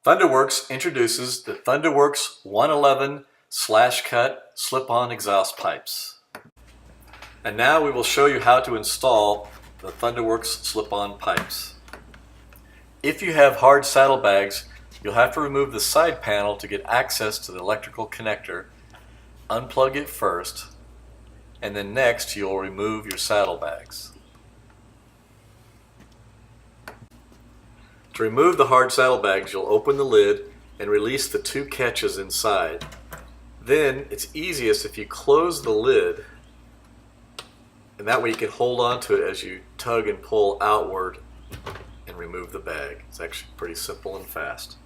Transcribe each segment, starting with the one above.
Thunderworks introduces the Thunderworks 111 slash cut slip-on exhaust pipes. And now we will show you how to install the Thunderworks slip-on pipes. If you have hard saddlebags, you'll have to remove the side panel to get access to the electrical connector. Unplug it first, and then next you'll remove your saddlebags. To remove the hard saddlebags, you'll open the lid and release the two catches inside. Then it's easiest if you close the lid, and that way you can hold on to it as you tug and pull outward and remove the bag. It's actually pretty simple and fast.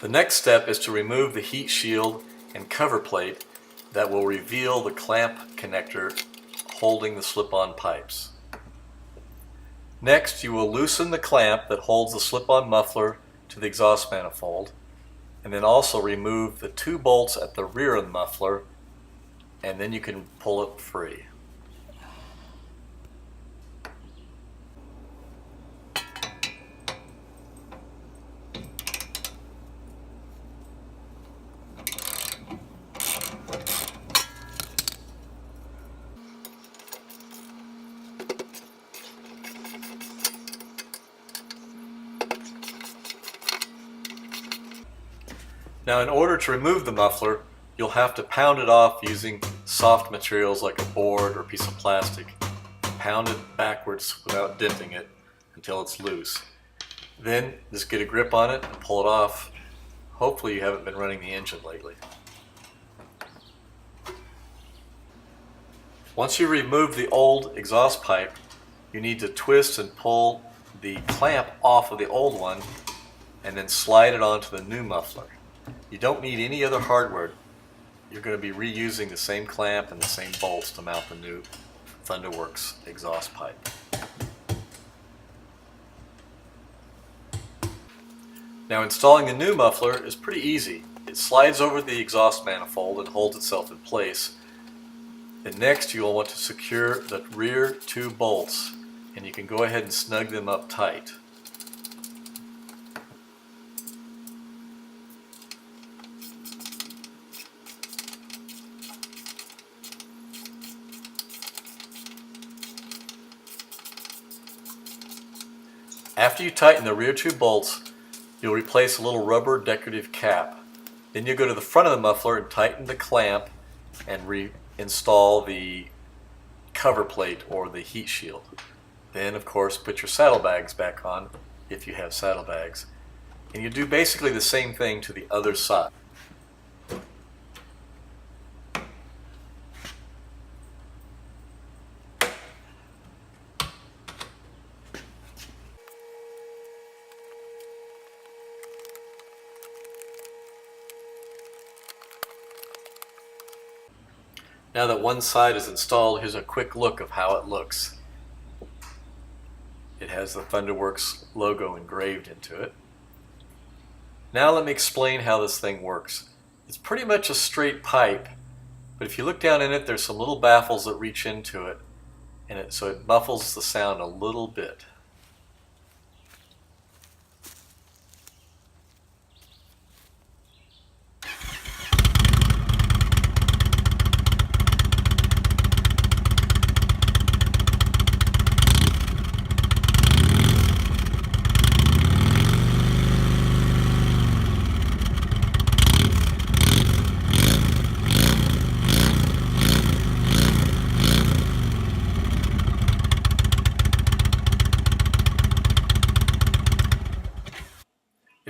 The next step is to remove the heat shield and cover plate that will reveal the clamp connector holding the slip-on pipes. Next, you will loosen the clamp that holds the slip-on muffler to the exhaust manifold, and then also remove the two bolts at the rear of the muffler, and then you can pull it free. Now, in order to remove the muffler, you'll have to pound it off using soft materials like a board or a piece of plastic. Pound it backwards without denting it until it's loose. Then just get a grip on it and pull it off. Hopefully you haven't been running the engine lately. Once you remove the old exhaust pipe, you need to twist and pull the clamp off of the old one and then slide it onto the new muffler. You don't need any other hardware. You're going to be reusing the same clamp and the same bolts to mount the new Thunderworks exhaust pipe. Now, installing the new muffler is pretty easy. It slides over the exhaust manifold and holds itself in place. And next you will want to secure the rear two bolts, and you can go ahead and snug them up tight. After you tighten the rear two bolts, you'll replace a little rubber decorative cap. Then you'll go to the front of the muffler and tighten the clamp and reinstall the cover plate or the heat shield. Then, of course, put your saddlebags back on if you have saddlebags. And you do basically the same thing to the other side. Now that one side is installed, here's a quick look of how it looks. It has the Thunderworks logo engraved into it. Now let me explain how this thing works. It's pretty much a straight pipe, but if you look down in it, there's some little baffles that reach into it, and so it muffles the sound a little bit.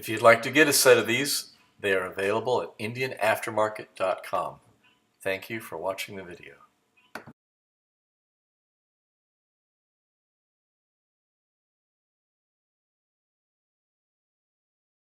If you'd like to get a set of these, they are available at IndianAftermarket.com. Thank you for watching the video.